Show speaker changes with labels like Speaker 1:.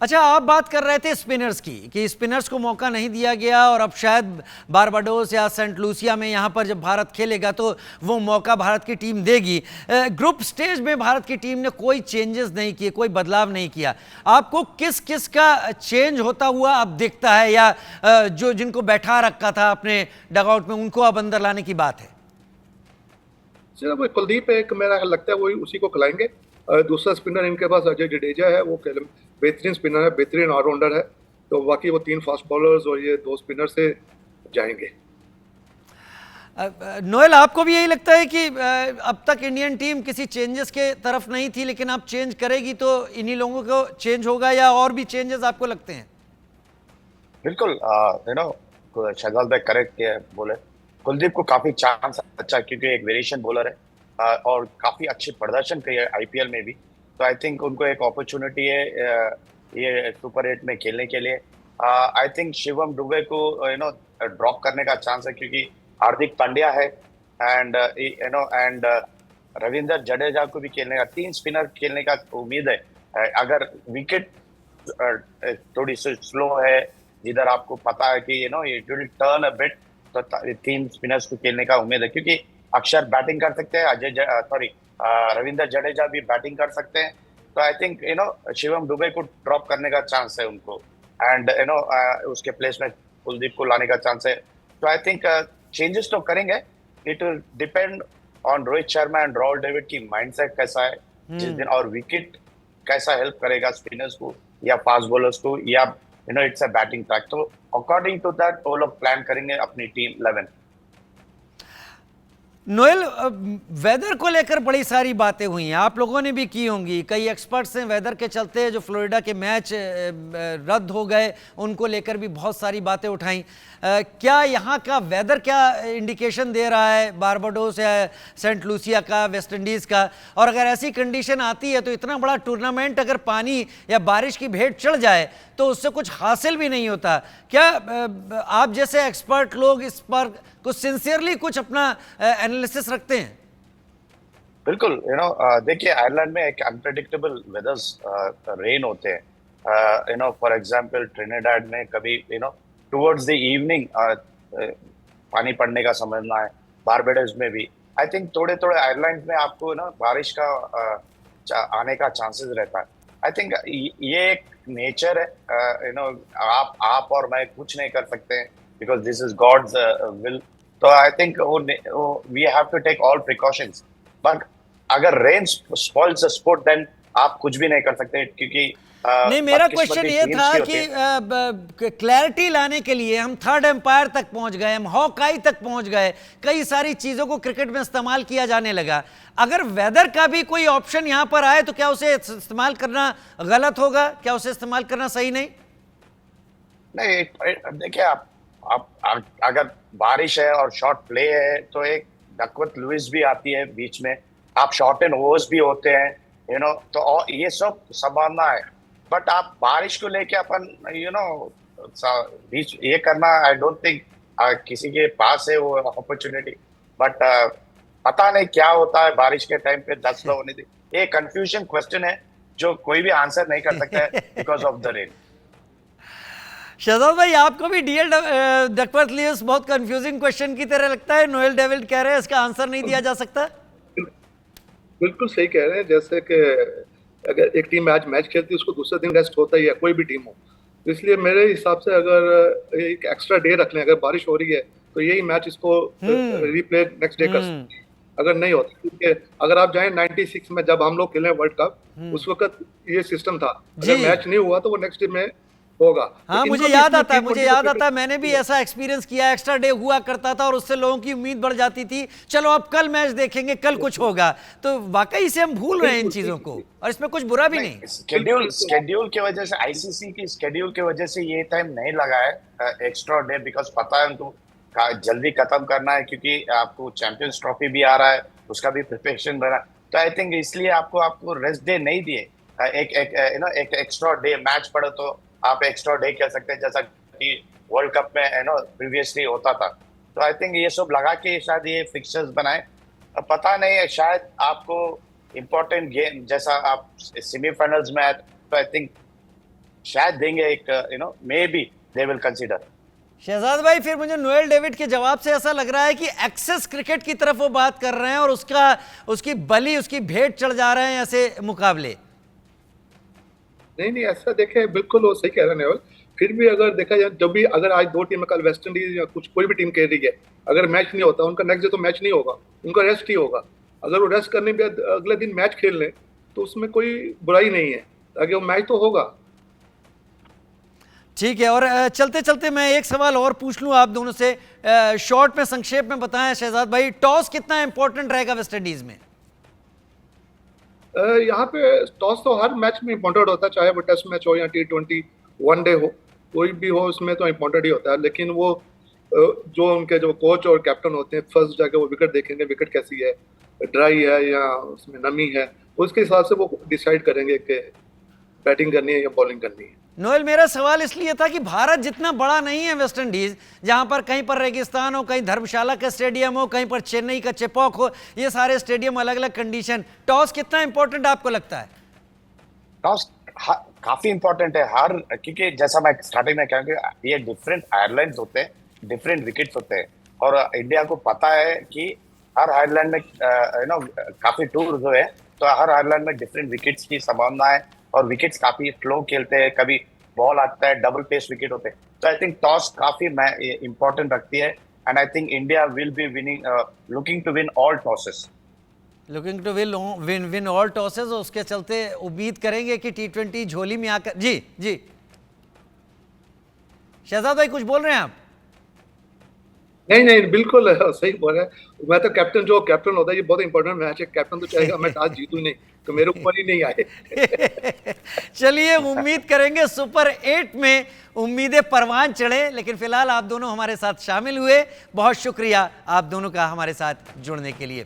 Speaker 1: अच्छा, आप बात कर रहे थे स्पिनर्स की कि स्पिनर्स को मौका नहीं दिया गया और अब शायद बारबाडोस या सेंट लूसिया में यहाँ पर जब भारत खेलेगा तो वो मौका भारत की टीम देगी। ग्रुप स्टेज में भारत की टीम ने कोई चेंजेस नहीं किए, कोई बदलाव नहीं किया। आपको किस किस का चेंज होता हुआ अब दिखता है, या जो जिनको बैठा रखा था अपने डगआउट में उनको अब अंदर लाने की बात है?
Speaker 2: सिर्फ कुलदीप एक मेरा लगता है वही उसी को खिलाएंगे। दूसरा स्पिनर इनके पास अजय जडेजा है, वो बेहतरीन स्पिनर है, बेहतरीन ऑलराउंडर है। तो बाकी वो 3 फास्ट बॉलर्स और ये 2 स्पिनर से जाएंगे।
Speaker 1: नोएल, आपको भी यही लगता है कि अब तक इंडियन टीम किसी चेंजेस के तरफ नहीं थी, लेकिन अब चेंज करेगी तो इन्हीं लोगों को चेंज होगा, या और भी चेंजेस आपको लगते हैं?
Speaker 3: बिल्कुल, शहजाद भाई करेक्ट बोले। कुलदीप को काफी चांस अच्छा, क्योंकि एक वेरिएशन बॉलर है और काफी अच्छे प्रदर्शन किए आईपीएल में भी। तो आई थिंक उनको एक अपॉर्चुनिटी है ये सुपर 8 में खेलने के लिए। आई थिंक शिवम दुबे को ड्रॉप करने का चांस है, क्योंकि हार्दिक पांड्या है एंड एंड रविंद्र जडेजा को भी खेलने का, 3 स्पिनर खेलने का उम्मीद है। अगर विकेट थोड़ी सी स्लो है, जिधर आपको पता है कि it will turn a bit, तो 3 स्पिनर्स को खेलने का उम्मीद है, क्योंकि अक्षर बैटिंग कर सकते हैं, रविंद्र जडेजा भी बैटिंग कर सकते हैं। तो आई थिंक शिवम दुबे को ड्रॉप करने का चांस है उनको, एंड उसके प्लेस में कुलदीप को लाने का चांस है। तो आई थिंक चेंजेस तो करेंगे। It will depend on Rohit Sharma and Rahul David की माइंडसेट कैसा है जिस दिन, और विकेट कैसा हेल्प करेगा स्पिनर्स को या फास्ट बॉलर्स को, या इट्स अ बैटिंग ट्रैक। तो अकॉर्डिंग टू दैट वो लोग प्लान करेंगे अपनी टीम 11।
Speaker 1: नोएल, वेदर को लेकर बड़ी सारी बातें हुई हैं, आप लोगों ने भी की होंगी। कई एक्सपर्ट्स हैं वेदर के चलते जो फ्लोरिडा के मैच रद्द हो गए उनको लेकर भी बहुत सारी बातें उठाई। क्या यहाँ का वेदर क्या इंडिकेशन दे रहा है, बारबाडोस या सेंट लूसिया का, वेस्ट इंडीज़ का? और अगर ऐसी कंडीशन आती है तो इतना बड़ा टूर्नामेंट अगर पानी या बारिश की भेंट चढ़ जाए तो उससे कुछ हासिल भी नहीं होता। क्या आप जैसे एक्सपर्ट लोग इस पर कुछ सिंसियरली कुछ अपना एनालिसिस रखते हैं?
Speaker 3: बिल्कुल, देखिए आयरलैंड में एक अनप्रेडिक्टेबल वेदर्स रेन होते हैं। फॉर एग्जांपल ट्रिनिडाड में कभी टुवर्ड्स द इवनिंग पानी पड़ने का समझना है, बारबाडोस में भी। आई थिंक थोड़े थोड़े आयरलैंड में आपको बारिश का आने का चांसेस रहता है। आई थिंक ये एक नेचर है, आप और मैं कुछ नहीं कर सकते हैं, because this is God's will. तो I think we have to take all precautions, but अगर rain spoils the sport then आप कुछ भी नहीं कर सकते, क्योंकि
Speaker 1: नहीं, मेरा क्वेश्चन ये था कि क्लैरिटी लाने के लिए हम थर्ड एम्पायर तक पहुंच गए, हम हॉकाई तक पहुंच गए, कई सारी चीजों को क्रिकेट में इस्तेमाल किया जाने लगा। अगर वेदर का भी कोई ऑप्शन यहां पर आए तो क्या उसे इस्तेमाल करना गलत होगा? क्या उसे इस्तेमाल करना सही नहीं?
Speaker 3: नहीं, देखिए आप अगर बारिश है और शॉर्ट प्ले है तो एक डकवर्थ लुइस भी आती है बीच में, आप शॉर्ट एंड ओवर्स भी होते हैं, तो ये सब संभालना है। बट आप बारिश को लेके अपन बीच ये करना, आई डोंट थिंक किसी के पास है वो अपॉर्चुनिटी। बट पता नहीं क्या होता है बारिश के टाइम पे, 10 लोग होने दी। ये कंफ्यूजन क्वेश्चन है जो कोई भी आंसर नहीं कर सकता है because of the rain.
Speaker 1: Shahzad भाई, आपको भी डीएल डकवर्थ लुइस बहुत कंफ्यूजिंग क्वेश्चन की तरह लगता है? नोएल डेविड कह रहे हैं इसका आंसर नहीं दिया जा सकता।
Speaker 2: बिल्कुल सही कह रहे हैं। जैसे कि अगर एक टीम आज मैच खेलती है उसको दूसरे दिन रेस्ट होता ही है, कोई भी टीम हो। तो इसलिए मेरे हिसाब से अगर एक एक्स्ट्रा डे रख लें, अगर बारिश हो रही है तो यही मैच इसको रिप्ले नेक्स्ट डे कर सकते हैं। अगर नहीं होता, क्योंकि अगर आप जाएं 96 में जब हम लोग खेले वर्ल्ड कप, उस वक्त ये सिस्टम था, अगर मैच नहीं हुआ तो वो नेक्स्ट डे में होगा।
Speaker 1: हाँ, मुझे याद आता है, मैंने भी ऐसा एक्सपीरियंस किया। एक्स्ट्रा डे हुआ करता था और उससे लोगों की उम्मीद बढ़ जाती थी, चलो अब कल मैच देखेंगे, कल कुछ होगा। तो वाकई से हम भूल रहे हैं इन चीजों को, और इसमें कुछ बुरा भी नहीं।
Speaker 3: स्केड्यूल की वजह से, आईसीसी की स्केड्यूल की वजह से ये टाइम नहीं लगा है एक्स्ट्रा डे, बिकॉज पता है उनको जल्दी खत्म करना है, क्योंकि आपको चैंपियंस ट्रॉफी भी आ रहा है, उसका भी प्रिपरेशन बना। तो आई थिंक इसलिए आपको रेस्ट डे नहीं दिए। एक एक्स्ट्रा डे मैच पड़े तो आप एक्स्ट्रा डे कह सकते हैं, जैसा कि वर्ल्ड कप में प्रीवियसली होता था। तो आई थिंक ये सब लगा के शायद ये फिक्चर्स बनाए। पता नहीं है, शायद आपको इम्पोर्टेंट गेम जैसा आप सेमीफाइनल्स में आए, तो आई थिंक शायद देंगे एक maybe they will consider.
Speaker 1: Shahzad भाई, फिर मुझे नोएल डेविड के जवाब से ऐसा लग रहा है कि एक्सेस क्रिकेट की तरफ वो बात कर रहे हैं और उसकी बलि, उसकी भेंट चढ़ जा रहे हैं ऐसे मुकाबले।
Speaker 2: नहीं ऐसा देखे, बिल्कुल वो सही कह रहे हैं नेवल। फिर भी अगर देखा जाए, जब भी अगर आज दो टीम, कल वेस्ट इंडीज या कुछ कोई भी टीम खेल रही है, अगर मैच नहीं होता उनका नेक्स्ट डे तो मैच नहीं होगा, उनका रेस्ट ही होगा। अगर वो रेस्ट करने के बाद अगले दिन मैच खेल लें तो उसमें कोई बुराई नहीं है, ताकि वो मैच तो होगा।
Speaker 1: ठीक है, और चलते चलते मैं एक सवाल और पूछ लूं आप दोनों से, शॉर्ट में संक्षेप में बताएं शहजाद भाई, टॉस कितना इंपॉर्टेंट रहेगा वेस्ट इंडीज में?
Speaker 2: यहाँ पे टॉस तो हर मैच में इम्पोर्टेंट होता है, चाहे वो टेस्ट मैच हो या T20 वनडे हो, कोई भी हो, उसमें तो इम्पोर्टेंट ही होता है। लेकिन वो जो उनके जो कोच और कैप्टन होते हैं, फर्स्ट जाके वो विकेट देखेंगे, विकेट कैसी है, ड्राई है या उसमें नमी है, उसके हिसाब से वो डिसाइड करेंगे कि बैटिंग करनी है या बॉलिंग करनी है।
Speaker 1: नोएल, मेरा सवाल इसलिए था कि भारत जितना बड़ा नहीं है वेस्ट इंडीज, जहां पर कहीं पर रेगिस्तान हो, कहीं धर्मशाला का स्टेडियम हो, कहीं पर चेन्नई का चेपॉक हो, ये सारे स्टेडियम अलग अलग कंडीशन, टॉस कितना इंपॉर्टेंट आपको लगता है?
Speaker 3: टॉस काफी इंपॉर्टेंट है हर, क्योंकि जैसा मैं स्टार्टिंग में कहूँगा, ये डिफरेंट आयरलैंड होते हैं, डिफरेंट विकेट्स होते हैं, और इंडिया को पता है कि हर आयरलैंड में काफी टूर जो है, तो हर आयरलैंड में डिफरेंट विकेट्स की संभावना है, और विकेट्स काफी स्लो खेलते हैं, कभी बॉल आता है, डबल पेस विकेट होते हैं। तो आई थिंक टॉस काफी इंपॉर्टेंट रखती है, and I think India will be winning, looking to win all tosses.
Speaker 1: Looking to win all tosses, उसके चलते उम्मीद करेंगे कि T20 झोली में आकर। जी शहजाद भाई, कुछ बोल रहे हैं आप?
Speaker 2: नहीं बिल्कुल सही बोल रहे हैं। मैं तो कैप्टन होता है, ये बहुत इंपॉर्टेंट मैच है, कैप्टन तो चाहेगा मैं टॉस जीतूं नहीं, तो मेरे ऊपर ही नहीं आए।
Speaker 1: चलिए, उम्मीद करेंगे सुपर 8 में उम्मीदें परवान चढ़े, लेकिन फिलहाल आप दोनों हमारे साथ शामिल हुए, बहुत शुक्रिया आप दोनों का हमारे साथ जुड़ने के लिए।